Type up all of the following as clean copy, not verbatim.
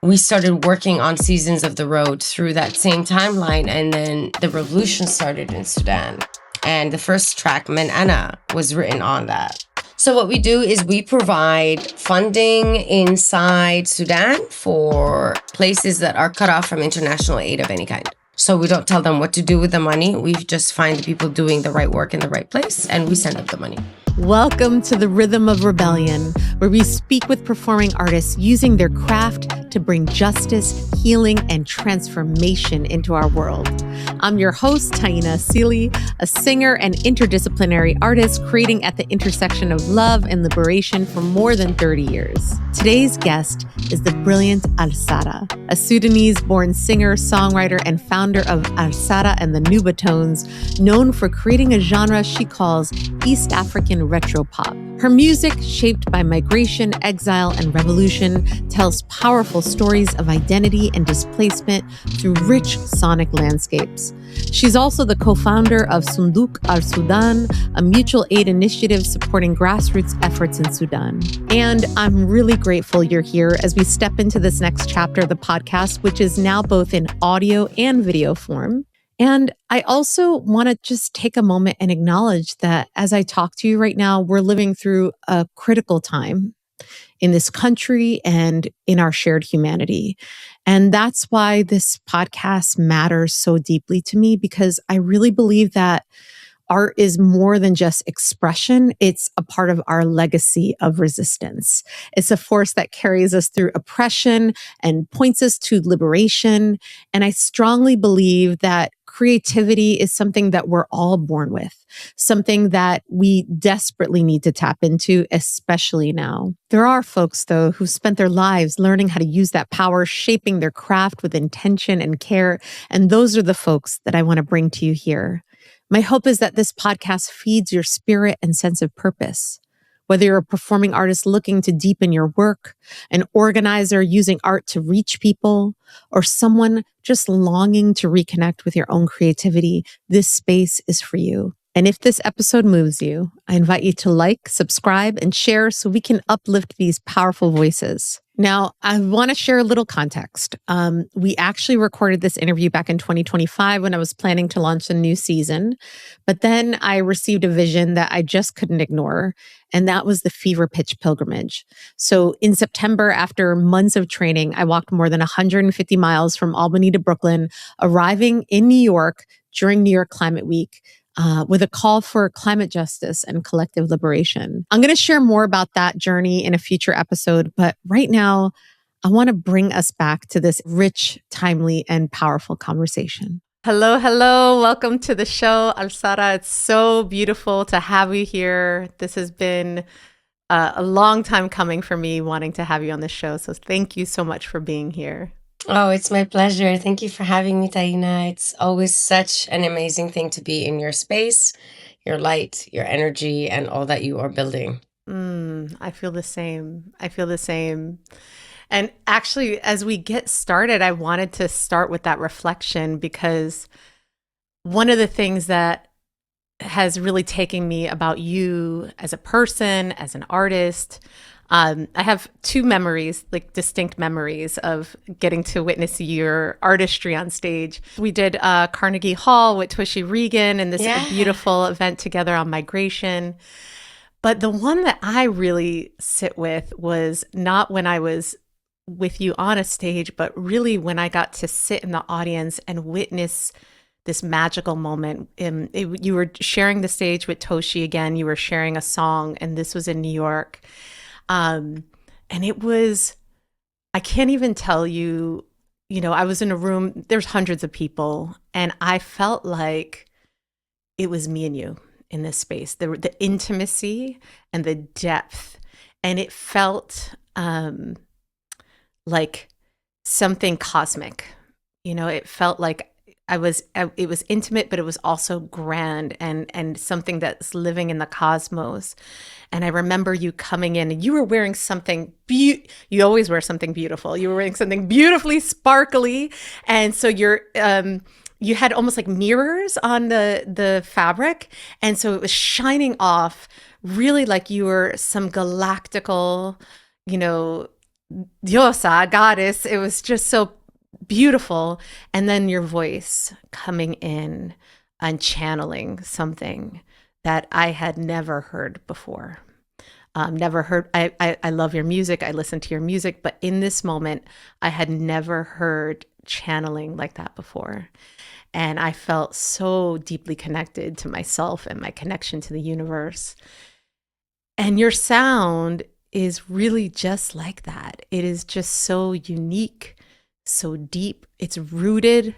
we started working on Seasons of the Road through that same timeline, and then the revolution started in Sudan. And the first track, Men Ana, was written on that. So what we do is we provide funding inside Sudan for places that are cut off from international aid of any kind. So we don't tell them what to do with the money. We just find the people doing the right work in the right place, and we send them the money. Welcome to the Rhythm of Rebellion, where we speak with performing artists using their craft to bring justice, healing, and transformation into our world. I'm your host, Taína Asili, a singer and interdisciplinary artist creating at the intersection of love and liberation for more than 30 years. Today's guest is the brilliant Alsarah, a Sudanese-born singer, songwriter, and founder of Alsarah and the Nubatones, known for creating a genre she calls East African retro pop. Her music, shaped by migration, exile, and revolution, tells powerful stories of identity and displacement through rich sonic landscapes. She's also the co-founder of Sunduq Al Sudan, a mutual aid initiative supporting grassroots efforts in Sudan. And I'm really grateful you're here as we step into this next chapter of the podcast, which is now both in audio and video form. And I also want to just take a moment and acknowledge that as I talk to you right now, we're living through a critical time in this country and in our shared humanity. And that's why this podcast matters so deeply to me, because I really believe that art is more than just expression. It's a part of our legacy of resistance. It's a force that carries us through oppression and points us to liberation. And I strongly believe that creativity is something that we're all born with, something that we desperately need to tap into, especially now. There are folks, though, who spent their lives learning how to use that power, shaping their craft with intention and care. And those are the folks that I want to bring to you here. My hope is that this podcast feeds your spirit and sense of purpose. Whether you're a performing artist looking to deepen your work, an organizer using art to reach people, or someone just longing to reconnect with your own creativity, this space is for you. And if this episode moves you, I invite you to like, subscribe, and share so we can uplift these powerful voices. Now, I want to share a little context. We actually recorded this interview back in 2025 when I was planning to launch a new season. But then I received a vision that I just couldn't ignore, and that was the Fever Pitch pilgrimage. So in September, after months of training, I walked more than 150 miles from Albany to Brooklyn, arriving in New York during New York Climate Week, with a call for climate justice and collective liberation. I'm going to share more about that journey in a future episode, but right now, I want to bring us back to this rich, timely, and powerful conversation. Hello, hello. Welcome to the show, Alsarah. It's so beautiful to have you here. This has been a long time coming for me, wanting to have you on the show. So thank you so much for being here. Oh, it's my pleasure. Thank you for having me, Taína. It's always such an amazing thing to be in your space, your light, your energy, and all that you are building. I feel the same. I feel the same. And actually, as we get started, I wanted to start with that reflection, because one of the things that has really taken me about you as a person, as an artist, I have two memories, like distinct memories of getting to witness your artistry on stage. We did Carnegie Hall with Tushy Regan and this beautiful event together on migration. But the one that I really sit with was not when I was with you on a stage, but really when I got to sit in the audience and witness this magical moment. You were sharing the stage with Toshi again. You were sharing a song, and this was in New York. And it was, I can't even tell you, I was in a room, there's hundreds of people, and I felt like it was me and you in this space, the intimacy and the depth. And it felt like something cosmic. It felt like it was intimate, but it was also grand and something that's living in the cosmos. And I remember you coming in and you were wearing something, you always wear something beautiful. You were wearing something beautifully sparkly. And so you had almost like mirrors on the fabric. And so it was shining off really like you were some galactical, diosa, goddess. It was just so beautiful. And then your voice coming in and channeling something that I had never heard before. Never heard. I love your music. I listen to your music, but in this moment, I had never heard channeling like that before. And I felt so deeply connected to myself and my connection to the universe. And your sound is really just like that. It is just so unique, so deep. It's rooted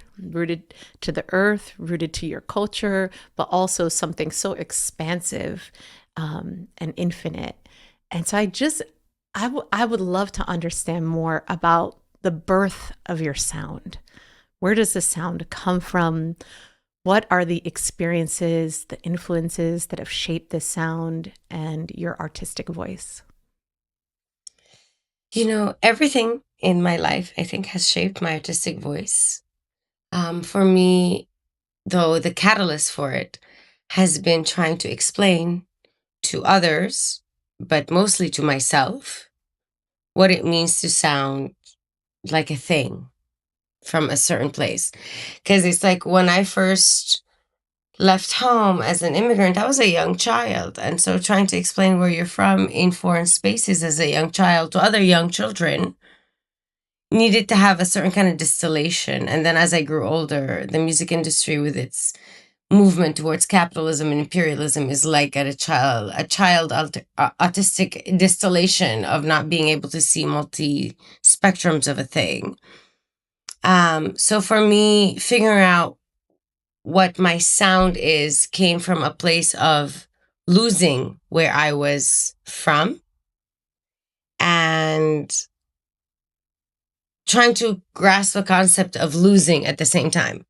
to the earth, rooted to your culture, but also something so expansive and infinite. And so I would love to understand more about the birth of your sound. Where does the sound come from? What are the experiences, the influences that have shaped this sound and your artistic voice? Everything in my life, I think, has shaped my artistic voice. For me, though, the catalyst for it has been trying to explain to others, but mostly to myself, what it means to sound like a thing from a certain place. Because it's like when I first left home as an immigrant, I was a young child. And so trying to explain where you're from in foreign spaces as a young child to other young children needed to have a certain kind of distillation. And then as I grew older, the music industry with its movement towards capitalism and imperialism is like at a autistic distillation of not being able to see multi spectrums of a thing. So for me, figuring out what my sound is came from a place of losing where I was from and trying to grasp the concept of losing at the same time.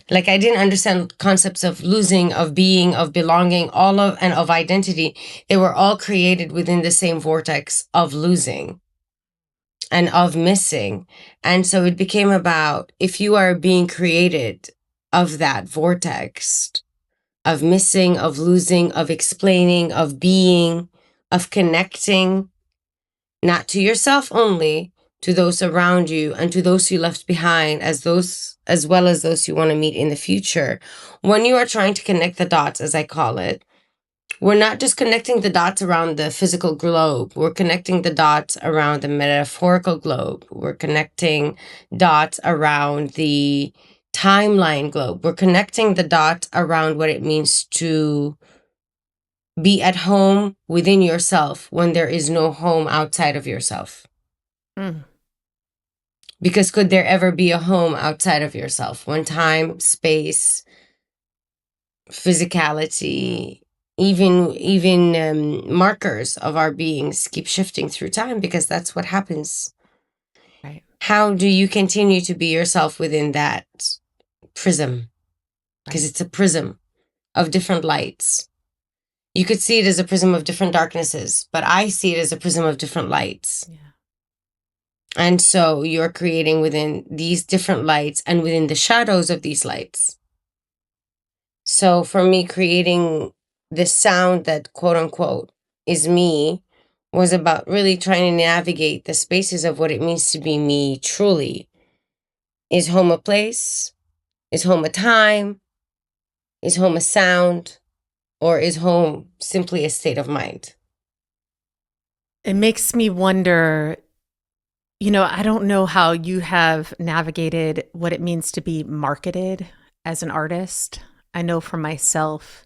Like I didn't understand concepts of losing, of being, of belonging, and of identity. They were all created within the same vortex of losing and of missing. And so it became about if you are being created of that vortex of missing, of losing, of explaining, of being, of connecting, not to yourself only, to those around you and to those you left behind, as well as those you want to meet in the future. When you are trying to connect the dots, as I call it, we're not just connecting the dots around the physical globe. We're connecting the dots around the metaphorical globe. We're connecting dots around the timeline globe. We're connecting the dots around what it means to be at home within yourself when there is no home outside of yourself. Mm. Because could there ever be a home outside of yourself when time, space, physicality, even markers of our beings keep shifting through time? Because that's what happens. Right. How do you continue to be yourself within that prism? Because it's a prism of different lights. You could see it as a prism of different darknesses, but I see it as a prism of different lights. Yeah. And so you're creating within these different lights and within the shadows of these lights. So for me, creating this sound that quote unquote is me was about really trying to navigate the spaces of what it means to be me truly. Is home a place? Is home a time? Is home a sound? Or is home simply a state of mind? It makes me wonder, I don't know how you have navigated what it means to be marketed as an artist. I know for myself,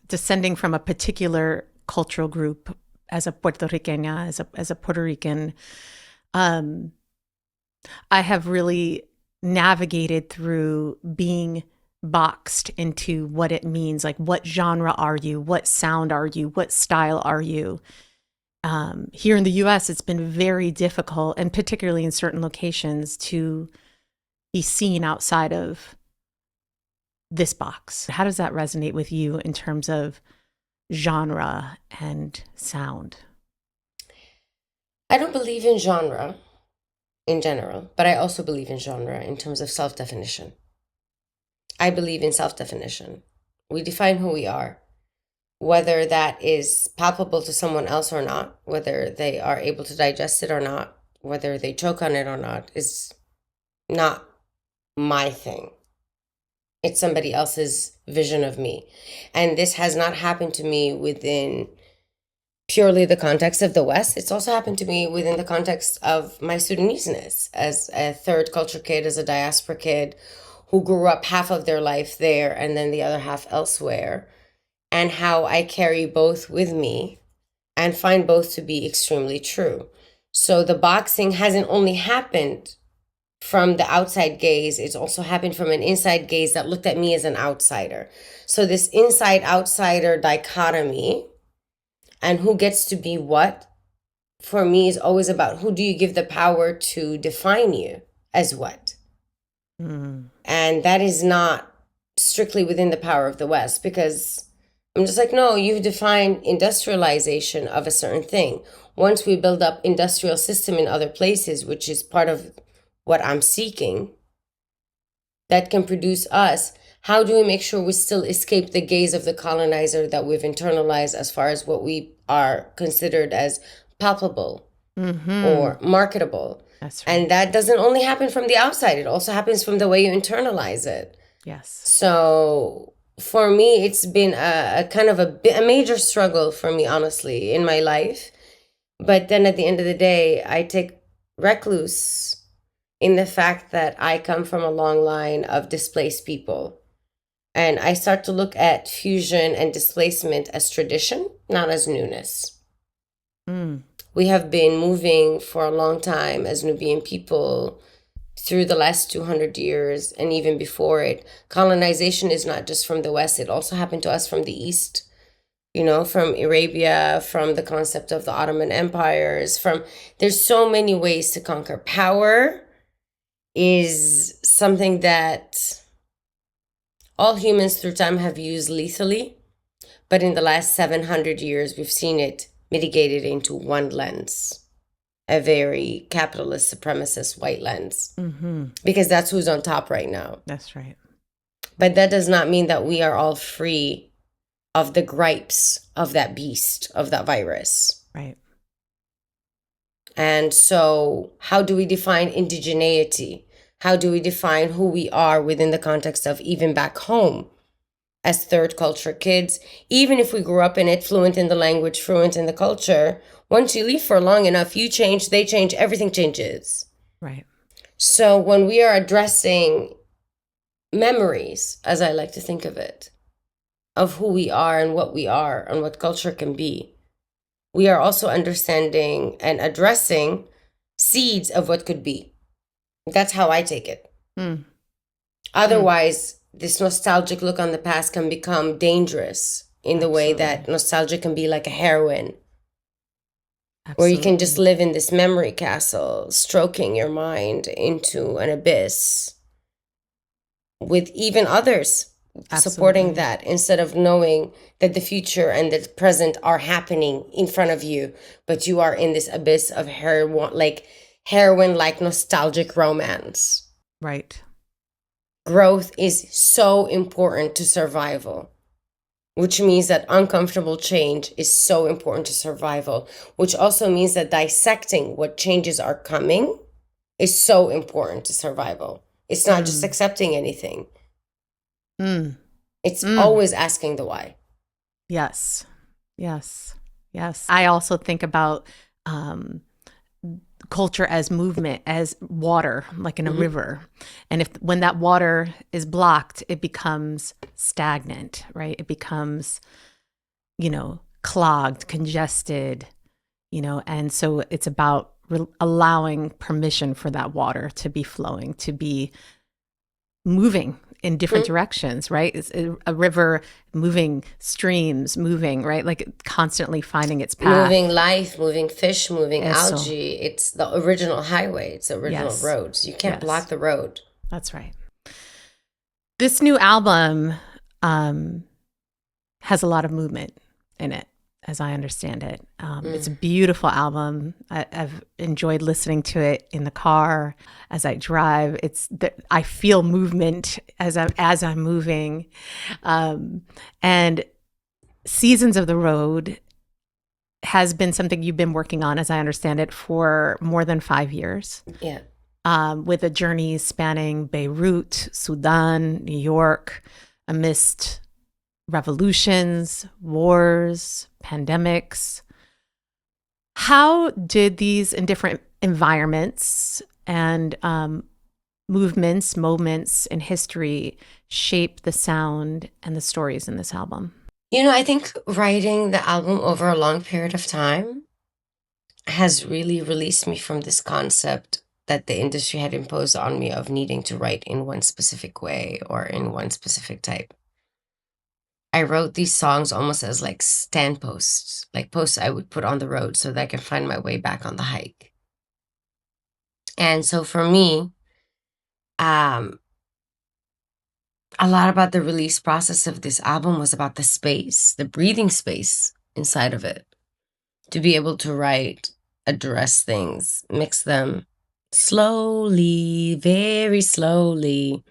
descending from a particular cultural group as a Puerto Rican, as a Puerto Rican, I have really navigated through being boxed into what it means. Like, what genre are you? What sound are you? What style are you? Here in the US, it's been very difficult, and particularly in certain locations, to be seen outside of this box. How does that resonate with you in terms of genre and sound? I don't believe in genre in general, but I also believe in genre in terms of self-definition. I believe in self-definition. We define who we are. whether that is palpable to someone else or not, whether they are able to digest it or not, whether they choke on it or not, is not my thing. It's somebody else's vision of me. And this has not happened to me within purely the context of the West. It's also happened to me within the context of my Sudanese-ness as a third culture kid, as a diaspora kid who grew up half of their life there and then the other half elsewhere, and how I carry both with me and find both to be extremely true. So the boxing hasn't only happened from the outside gaze, it's also happened from an inside gaze that looked at me as an outsider. So this inside-outsider dichotomy and who gets to be what, for me, is always about who do you give the power to define you as what. And that is not strictly within the power of the West, because I'm just like, no, you've defined industrialization of a certain thing. Once we build up industrial system in other places, which is part of what I'm seeking, that can produce us, how do we make sure we still escape the gaze of the colonizer that we've internalized as far as what we are considered as palpable or marketable? That's right. And that doesn't only happen from the outside. It also happens from the way you internalize it. Yes. So for me, it's been a kind of a major struggle for me, honestly, in my life. But then at the end of the day, I take recluse in the fact that I come from a long line of displaced people. And I start to look at fusion and displacement as tradition, not as newness. We have been moving for a long time as Nubian people through the last 200 years and even before it. Colonization is not just from the West, it also happened to us from the East, you know, from Arabia, from the concept of the Ottoman empires, there's so many ways to conquer. Power is something that all humans through time have used lethally, but in the last 700 years, we've seen it mitigated into one lens, a very capitalist, supremacist white lens, because that's who's on top right now. That's right. But that does not mean that we are all free of the gripes of that beast, of that virus. Right. And so how do we define indigeneity? How do we define who we are within the context of even back home as third culture kids? Even if we grew up in it, fluent in the language, fluent in the culture, once you leave for long enough, you change, they change, everything changes. Right. So when we are addressing memories, as I like to think of it, of who we are and what culture can be, we are also understanding and addressing seeds of what could be. That's how I take it. Otherwise, this nostalgic look on the past can become dangerous in the way that nostalgia can be like a heroin, where you can just live in this memory castle, stroking your mind into an abyss with even others supporting that, instead of knowing that the future and the present are happening in front of you, but you are in this abyss of heroin-like nostalgic romance. Right. Growth is so important to survival, which means that uncomfortable change is so important to survival, which also means that dissecting what changes are coming is so important to survival. It's not just accepting anything. It's always asking the why. Yes. Yes. Yes. I also think about culture as movement, as water, like in a river. And when that water is blocked, it becomes stagnant, right? It becomes, clogged, congested, and so it's about allowing permission for that water to be flowing, to be moving in different directions, right? It's a river moving, streams moving, right? Like constantly finding its path. Moving life, moving fish, moving algae. It's the original highway. It's the original roads. You can't block the road. That's right. This new album has a lot of movement in it, as I understand it. It's a beautiful album. I've enjoyed listening to it in the car as I drive. I feel movement as I'm moving, and Seasons of the Road has been something you've been working on, as I understand it, for more than 5 years. Yeah. With a journey spanning Beirut, Sudan, New York, amidst revolutions, wars, pandemics. How did these in different environments and movements, moments in history shape the sound and the stories in this album? I think writing the album over a long period of time has really released me from this concept that the industry had imposed on me of needing to write in one specific way or in one specific type. I wrote these songs almost as like stand posts, like posts I would put on the road so that I can find my way back on the hike. And so for me, a lot about the release process of this album was about the space, the breathing space inside of it, to be able to write, address things, mix them slowly, very slowly,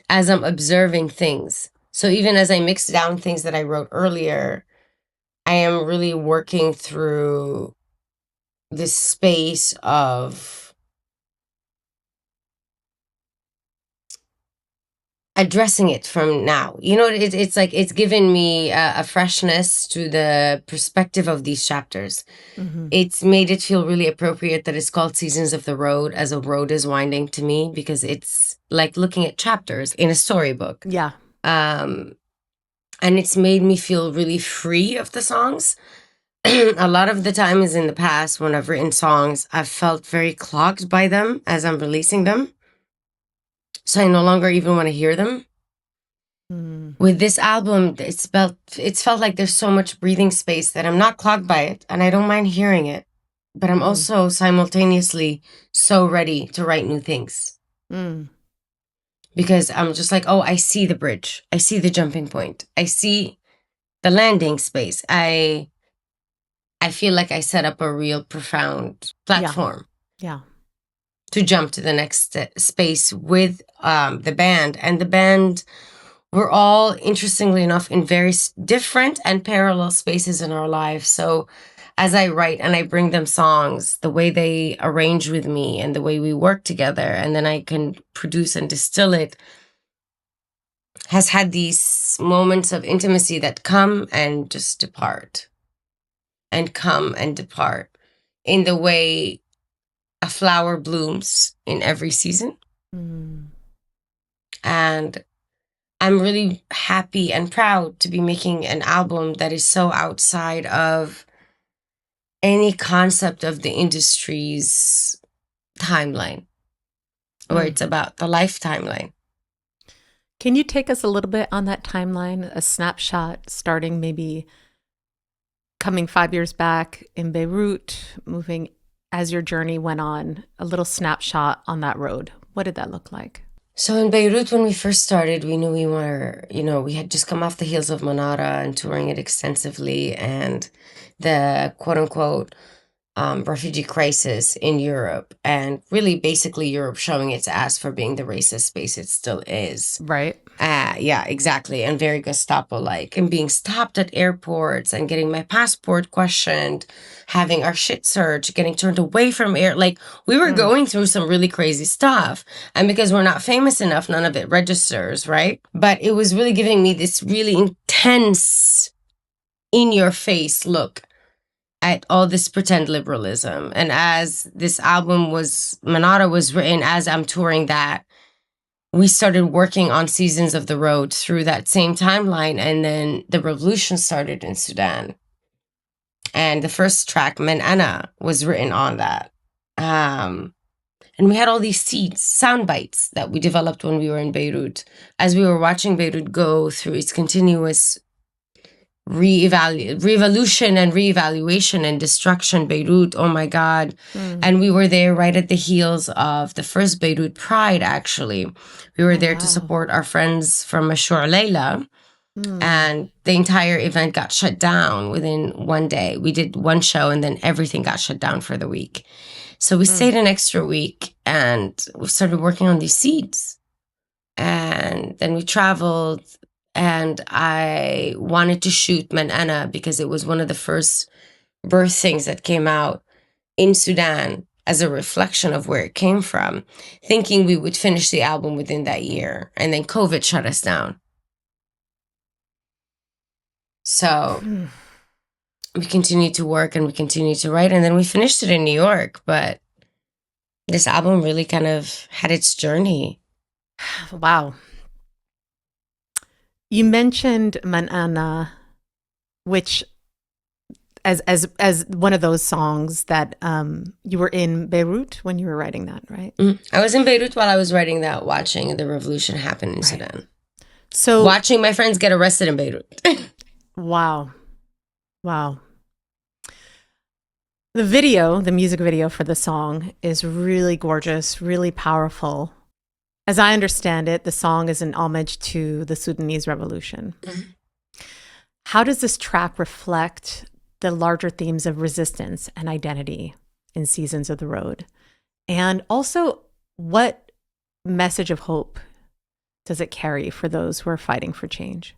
as I'm observing things. So even as I mix down things that I wrote earlier, I am really working through this space of addressing it from now. It's like it's given me a freshness to the perspective of these chapters. Mm-hmm. It's made it feel really appropriate that it's called Seasons of the Road, as a road is winding to me, because it's like looking at chapters in a storybook. Yeah. And it's made me feel really free of the songs. A lot of the time is in the past when I've written songs, I've felt very clogged by them as I'm releasing them. So I no longer even want to hear them. With this album, it's felt like there's so much breathing space that I'm not clogged by it, and I don't mind hearing it. But I'm also simultaneously so ready to write new things. Because I'm just like, oh, I see the bridge. I see the jumping point. I see the landing space. I feel like I set up a real profound platform. Yeah. To jump to the next space with the band. And the band, we're all, interestingly enough, in very different and parallel spaces in our lives. So as I write and I bring them songs, the way they arrange with me and the way we work together, and then I can produce and distill it, has had these moments of intimacy that come and just depart. And come and depart in the way a flower blooms in every season. And I'm really happy and proud to be making an album that is so outside of any concept of the industry's timeline, where it's about the life timeline. Can you take us a little bit on that timeline, a snapshot starting maybe coming 5 years back in Beirut, moving as your journey went on, a little snapshot on that road? What did that look like? So in Beirut, when we first started, we knew we were, we had just come off the heels of Manara and touring it extensively, and the quote unquote refugee crisis in Europe, and really basically Europe showing its ass for being the racist space it still is. Right. Yeah, exactly. And very Gestapo-like, and being stopped at airports and getting my passport questioned, having our shit searched, getting turned away from like we were going through some really crazy stuff. And because we're not famous enough, none of it registers, right? But it was really giving me this really intense, in your face look at all this pretend liberalism. And as this album Manara was written, as I'm touring that, we started working on Seasons of the Road through that same timeline. And then the revolution started in Sudan. And the first track, Men Ana, was written on that. And we had all these seeds, sound bites that we developed when we were in Beirut. As we were watching Beirut go through its continuous revolution and reevaluation and destruction. Beirut, oh my God. And we were there right at the heels of the first Beirut Pride, actually. We were there to support our friends from Mashur Leila. And the entire event got shut down within one day. We did one show and then everything got shut down for the week. So we stayed an extra week and we started working on these seeds. And then we traveled and I wanted to shoot Manana because it was one of the first birth things that came out in Sudan as a reflection of where it came from, thinking we would finish the album within that year. And then COVID shut us down. So we continued to work and we continued to write, and then we finished it in New York. But this album really kind of had its journey. Wow. You mentioned Manana, which as one of those songs that you were in Beirut when you were writing that, right? I was in Beirut while I was writing that, watching the revolution happen in Sudan. So watching my friends get arrested in Beirut. Wow. The music video for the song is really gorgeous, really powerful. As I understand it, the song is an homage to the Sudanese revolution. How does this track reflect the larger themes of resistance and identity in Seasons of the Road? And also, what message of hope does it carry for those who are fighting for change?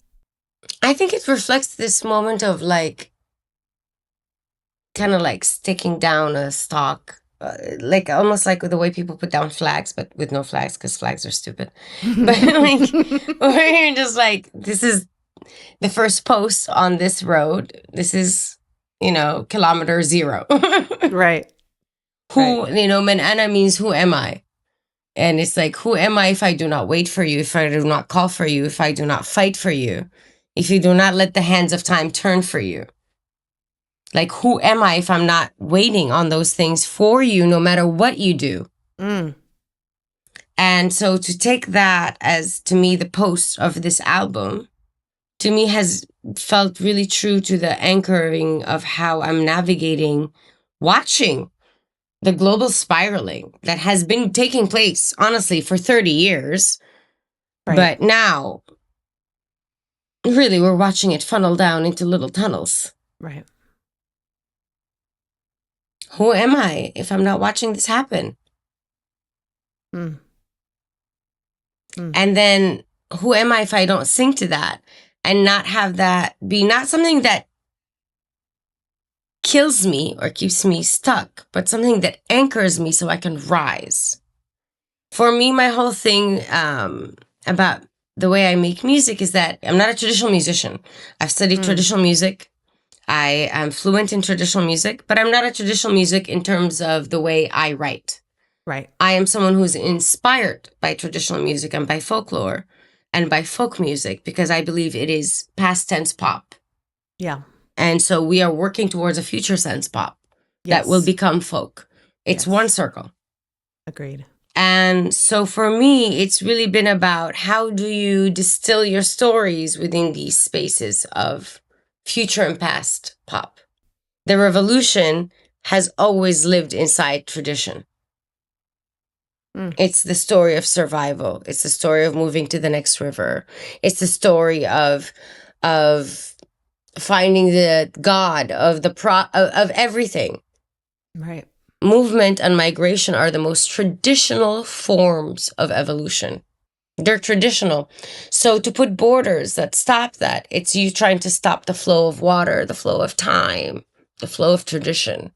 I think it reflects this moment of like, kind of like sticking down a stalk, like almost like the way people put down flags, but with no flags because flags are stupid. But like, where you're just like, this is the first post on this road. This is, kilometer 0. Right. Manana means who am I? And it's like, who am I if I do not wait for you, if I do not call for you, if I do not fight for you, if you do not let the hands of time turn for you? Like, who am I if I'm not waiting on those things for you, no matter what you do? And so to take that as, to me, the post of this album, to me has felt really true to the anchoring of how I'm navigating, watching the global spiraling that has been taking place, honestly, for 30 years. Right. But now, really, we're watching it funnel down into little tunnels. Right. Who am I if I'm not watching this happen? And then who am I if I don't sing to that and not have that be not something that kills me or keeps me stuck, but something that anchors me so I can rise. For me, my whole thing about the way I make music is that I'm not a traditional musician. I've studied traditional music. I am fluent in traditional music, but I'm not a traditional music in terms of the way I write. Right. I am someone who's inspired by traditional music and by folklore and by folk music because I believe it is past tense pop. Yeah. And so we are working towards a future sense pop that will become folk. It's one circle. Agreed. And so for me, it's really been about how do you distill your stories within these spaces of future and past pop. The revolution has always lived inside tradition. It's the story of survival. It's the story of moving to the next river. It's the story of finding the God of of everything. Right. Movement and migration are the most traditional forms of evolution. They're traditional. So to put borders that stop that, it's you trying to stop the flow of water, the flow of time, the flow of tradition.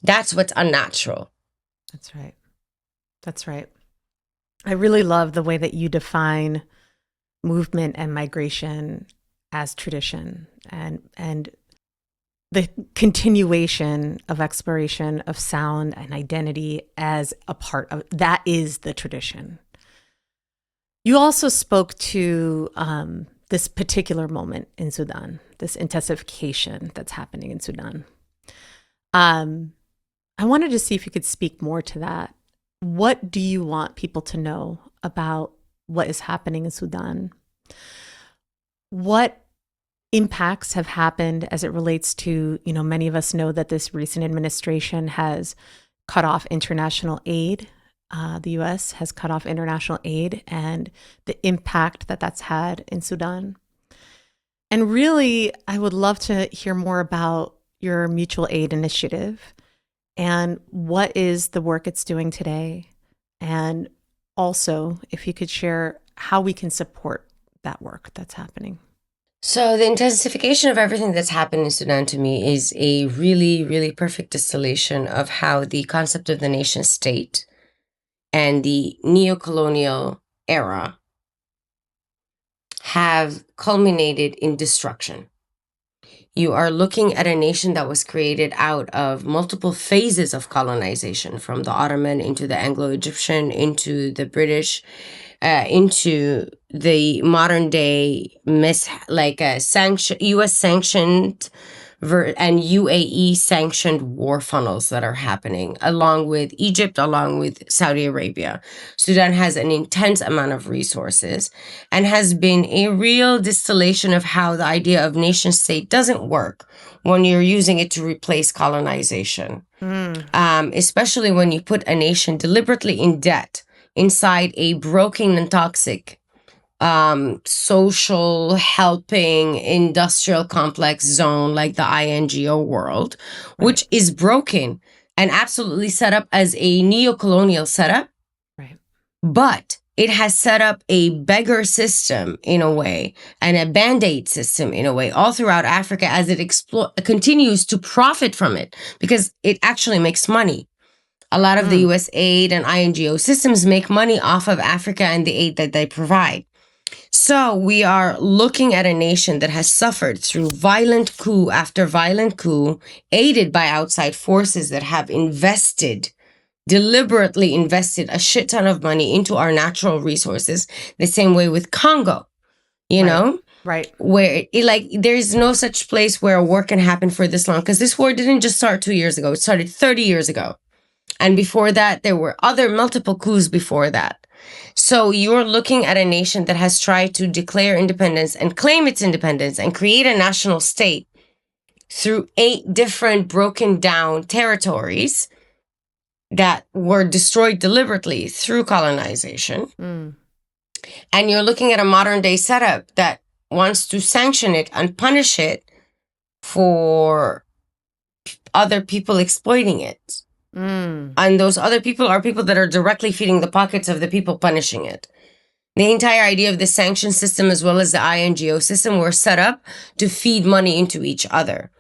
That's what's unnatural. That's right. That's right. I really love the way that you define movement and migration as tradition and the continuation of exploration of sound and identity as a part of that is the tradition. You also spoke to this particular moment in Sudan, this intensification that's happening in Sudan. I wanted to see if you could speak more to that. What do you want people to know about what is happening in Sudan? What impacts have happened as it relates to, many of us know that this recent administration has cut off international aid. The U.S. has cut off international aid and the impact that that's had in Sudan. And really, I would love to hear more about your mutual aid initiative and what is the work it's doing today. And also, if you could share how we can support that work that's happening? So the intensification of everything that's happened in Sudan to me is a really, really perfect distillation of how the concept of the nation state and the neo-colonial era have culminated in destruction. You are looking at a nation that was created out of multiple phases of colonization, from the Ottoman into the Anglo-Egyptian, into the British, into the modern day U.S. sanctioned and UAE sanctioned war funnels that are happening, along with Egypt, along with Saudi Arabia. Sudan has an intense amount of resources and has been a real distillation of how the idea of nation state doesn't work when you're using it to replace colonization. Especially when you put a nation deliberately in debt inside a broken and toxic social helping industrial complex zone like the INGO world, which is broken and absolutely set up as a neo-colonial setup. Right. But it has set up a beggar system in a way and a band-aid system in a way all throughout Africa as it continues to profit from it because it actually makes money. A lot of the US aid and INGO systems make money off of Africa and the aid that they provide. So we are looking at a nation that has suffered through violent coup after violent coup, aided by outside forces that have deliberately invested a shit ton of money into our natural resources, the same way with Congo, you know? Right. Where there's no such place where a war can happen for this long, because this war didn't just start 2 years ago. It started 30 years ago. And before that, there were other multiple coups before that. So you're looking at a nation that has tried to declare independence and claim its independence and create a national state through 8 different broken down territories that were destroyed deliberately through colonization. And you're looking at a modern day setup that wants to sanction it and punish it for other people exploiting it. And those other people are people that are directly feeding the pockets of the people punishing it. The entire idea of the sanction system as well as the INGO system were set up to feed money into each other.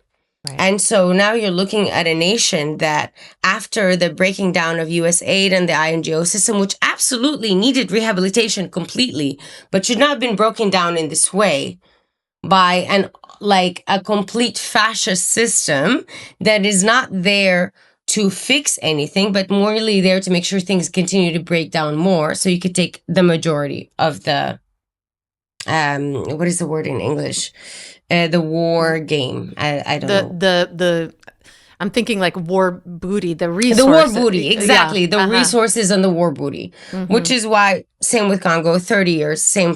Right. And so now you're looking at a nation that, after the breaking down of US aid and the INGO system, which absolutely needed rehabilitation completely, but should not have been broken down in this way by a complete fascist system that is not there to fix anything, but morally there to make sure things continue to break down more, so you could take the majority of the, what is the word in English? The war game. I don't know. I'm thinking like war booty, the resources. The war booty, exactly. The resources and the war booty, which is why, same with Congo, 30 years, same.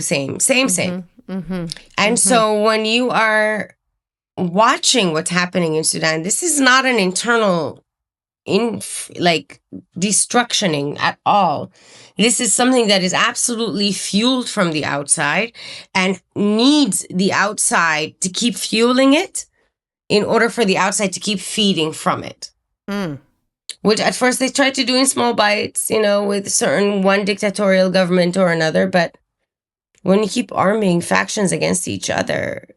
And so when you are watching what's happening in Sudan, this is not an internal destructioning at all. This is something that is absolutely fueled from the outside and needs the outside to keep fueling it in order for the outside to keep feeding from it. Which at first they tried to do in small bites, with one dictatorial government or another. But when you keep arming factions against each other,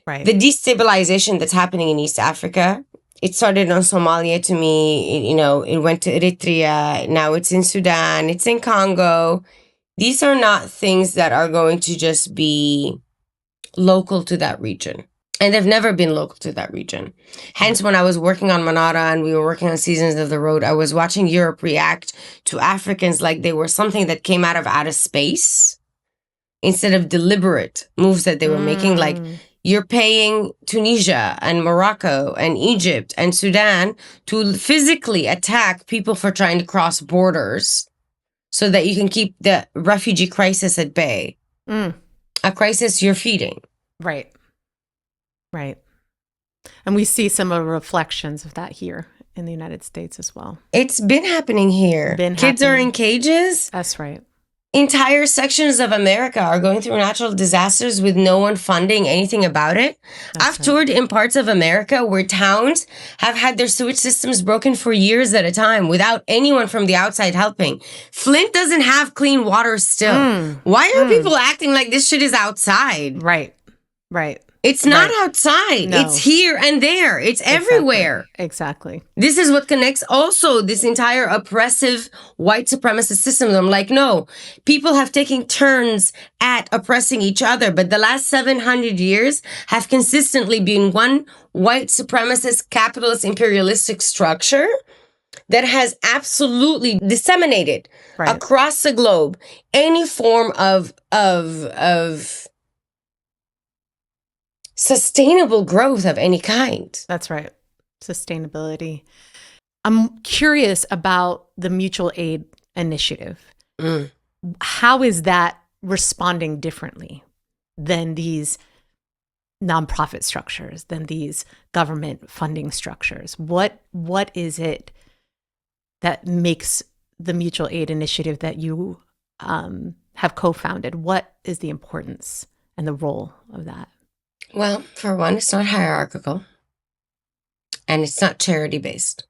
the destabilization that's happening in East Africa, it started on Somalia to me, it went to Eritrea, now it's in Sudan, it's in Congo. These are not things that are going to just be local to that region. And they've never been local to that region. Hence, when I was working on Manara and we were working on Seasons of the Road, I was watching Europe react to Africans like they were something that came out of space, instead of deliberate moves that they were making, like, you're paying Tunisia and Morocco and Egypt and Sudan to physically attack people for trying to cross borders so that you can keep the refugee crisis at bay. A crisis you're feeding. Right. And we see some of the reflections of that here in the United States as well. It's been happening here. Kids are in cages. That's right. entire sections of America are going through natural disasters with no one funding anything about it. I've toured in parts of America where towns have had their sewage systems broken for years at a time without anyone from the outside helping. Flint doesn't have clean water still. Why are people acting like this shit is outside? Right. It's not outside. No. It's here and there. It's everywhere. Exactly. This is what connects also this entire oppressive white supremacist system. I'm like, no, people have taken turns at oppressing each other, but the last 700 years have consistently been one white supremacist, capitalist, imperialistic structure that has absolutely disseminated across the globe any form of sustainable growth of any kind. That's right. Sustainability. I'm curious about the mutual aid initiative. How is that responding differently than these nonprofit structures, than these government funding structures? What is it that makes the mutual aid initiative that you have co-founded? What is the importance and the role of that? Well, for one, it's not hierarchical and it's not charity based.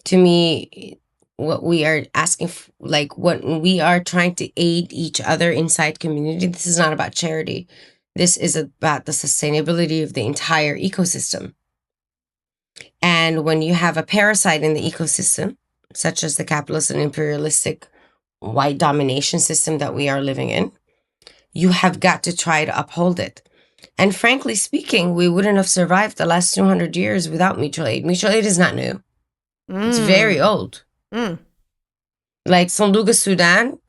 To me, what we are asking, what we are trying to aid each other inside community, this is not about charity. This is about the sustainability of the entire ecosystem. And when you have a parasite in the ecosystem, such as the capitalist and imperialistic white domination system that we are living in, you have got to try to uphold it. And frankly speaking, we wouldn't have survived the last 200 years without mutual aid. Mutual aid is not new. It's very old. Like Sunduq Al Sudan,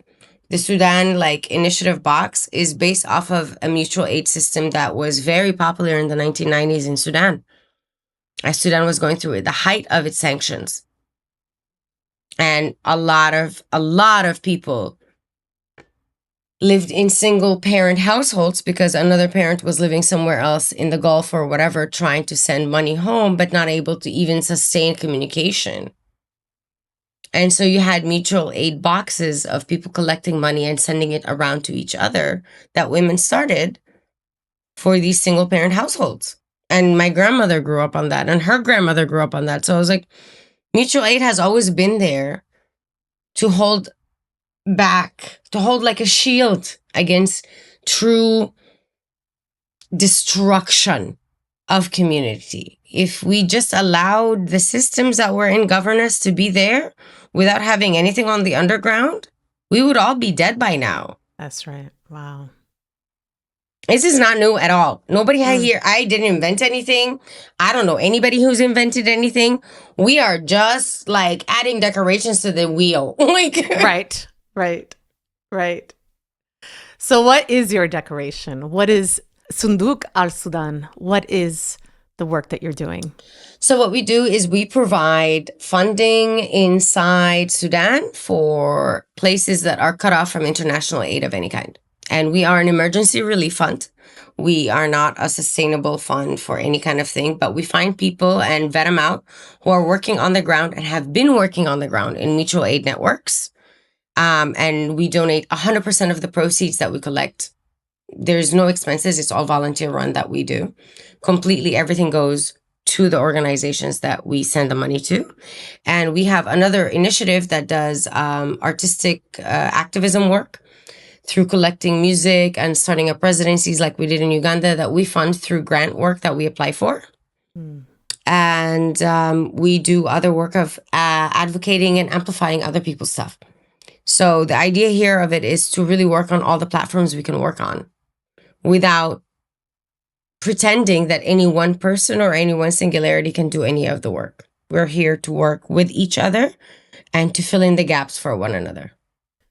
the Sudan initiative box is based off of a mutual aid system that was very popular in the 1990s in Sudan. As Sudan was going through the height of its sanctions. And a lot of people lived in single parent households because another parent was living somewhere else in the Gulf or whatever, trying to send money home, but not able to even sustain communication. And so you had mutual aid boxes of people collecting money and sending it around to each other that women started for these single parent households. And my grandmother grew up on that and her grandmother grew up on that. So I was like, mutual aid has always been there to hold back, to hold like a shield against true destruction of community. If we just allowed the systems that were in governance to be there without having anything on the underground, we would all be dead by now. That's right. Wow. This is not new at all. Nobody had here. I didn't invent anything. I don't know anybody who's invented anything. We are just adding decorations to the wheel. Right. So what is your decoration? What is Sunduq Al Sudan? What is the work that you're doing? So what we do is we provide funding inside Sudan for places that are cut off from international aid of any kind. And we are an emergency relief fund. We are not a sustainable fund for any kind of thing, but we find people and vet them out who are working on the ground and have been working on the ground in mutual aid networks. And we donate 100% of the proceeds that we collect. There's no expenses. It's all volunteer run that we do. Completely everything goes to the organizations that we send the money to. And we have another initiative that does artistic activism work through collecting music and starting up residencies like we did in Uganda that we fund through grant work that we apply for. And we do other work of advocating and amplifying other people's stuff. So the idea here of it is to really work on all the platforms we can work on without pretending that any one person or any one singularity can do any of the work. We're here to work with each other and to fill in the gaps for one another.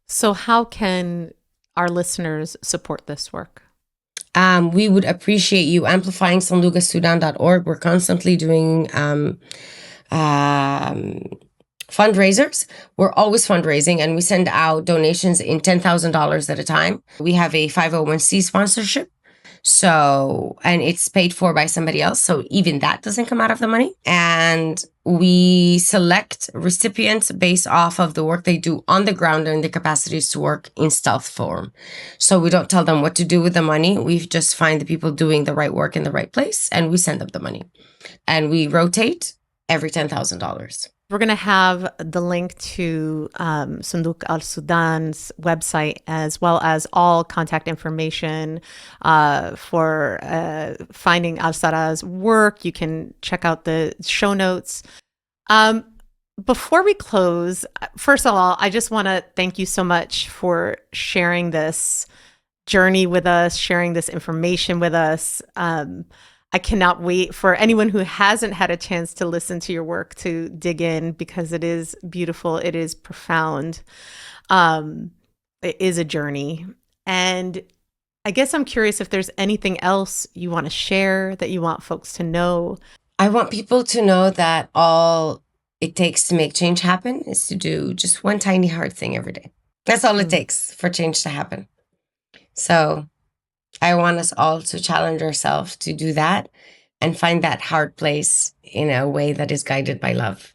So how can our listeners support this work? We would appreciate you amplifying sunduqalsudan.org. We're constantly doing fundraisers. We're always fundraising and we send out donations in $10,000 at a time. We have a 501c sponsorship. So, and it's paid for by somebody else. So even that doesn't come out of the money. And we select recipients based off of the work they do on the ground and the capacities to work in stealth form. So we don't tell them what to do with the money. We just find the people doing the right work in the right place and we send them the money. And we rotate every $10,000. We're going to have the link to Sunduq Al Sudan's website, as well as all contact information for finding Alsarah's work. You can check out the show notes. Before we close, first of all, I just want to thank you so much for sharing this journey with us, sharing this information with us. I cannot wait for anyone who hasn't had a chance to listen to your work to dig in, because it is beautiful. It is profound. It is a journey. And I guess I'm curious if there's anything else you want to share that you want folks to know. I want people to know that all it takes to make change happen is to do just one tiny hard thing every day. That's all it takes for change to happen. So I want us all to challenge ourselves to do that and find that hard place in a way that is guided by love.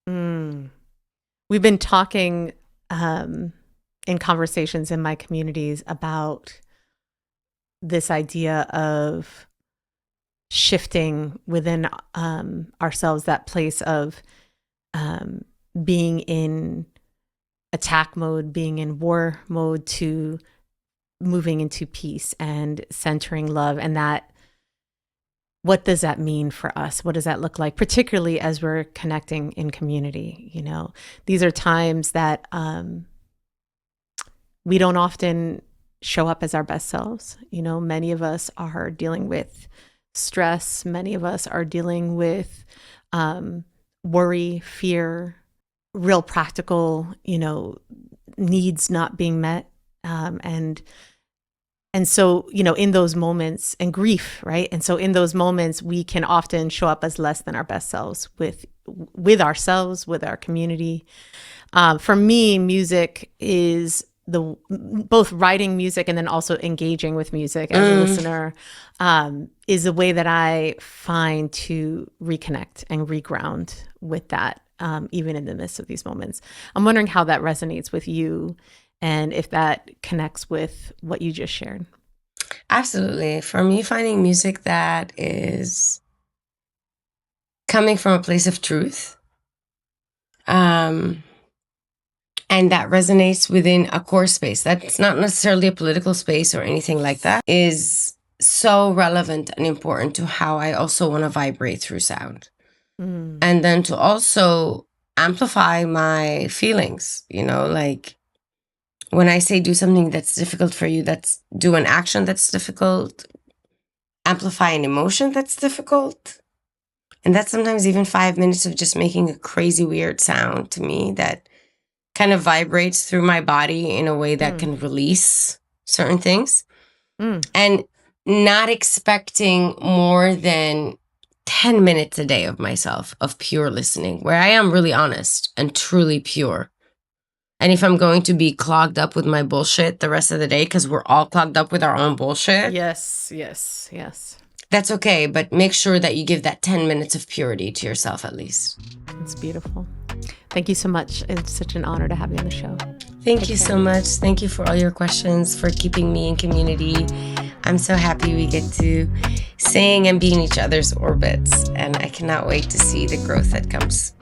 We've been talking in conversations in my communities about this idea of shifting within ourselves, that place of being in attack mode, being in war mode, to moving into peace and centering love. And that, what does that mean for us? What does that look like, particularly as we're connecting in community? You know, these are times that we don't often show up as our best selves. You know, many of us are dealing with stress. Many of us are dealing with worry, fear, real practical, needs not being met. And so, in those moments, and grief, right? And so in those moments, we can often show up as less than our best selves with ourselves, with our community. For me, music is both writing music and then also engaging with music as a listener is a way that I find to reconnect and reground with that, even in the midst of these moments. I'm wondering how that resonates with you, and if that connects with what you just shared. Absolutely. For me, finding music that is coming from a place of truth, and that resonates within a core space, that's not necessarily a political space or anything like that, is so relevant and important to how I also want to vibrate through sound. And then to also amplify my feelings, like, when I say do something that's difficult for you, that's do an action that's difficult, amplify an emotion that's difficult. And that's sometimes even 5 minutes of just making a crazy weird sound to me that kind of vibrates through my body in a way that can release certain things. And not expecting more than 10 minutes a day of myself, of pure listening, where I am really honest and truly pure. And if I'm going to be clogged up with my bullshit the rest of the day, because we're all clogged up with our own bullshit. Yes. That's okay, but make sure that you give that 10 minutes of purity to yourself at least. It's beautiful. Thank you so much. It's such an honor to have you on the show. Thank you so much. Thank you for all your questions, for keeping me in community. I'm so happy we get to sing and be in each other's orbits, and I cannot wait to see the growth that comes.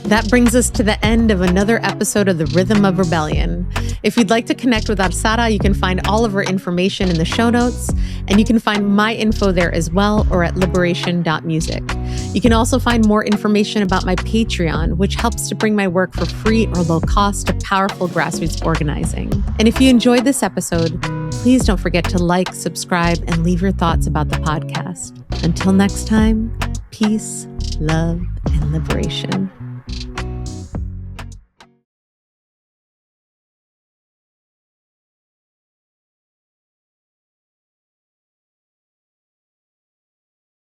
That brings us to the end of another episode of The Rhythm of Rebellion. If you'd like to connect with Alsarah, you can find all of her information in the show notes, and you can find my info there as well, or at liberation.music. You can also find more information about my Patreon, which helps to bring my work for free or low cost to powerful grassroots organizing. And if you enjoyed this episode, please don't forget to like, subscribe, and leave your thoughts about the podcast. Until next time, peace, love, and liberation.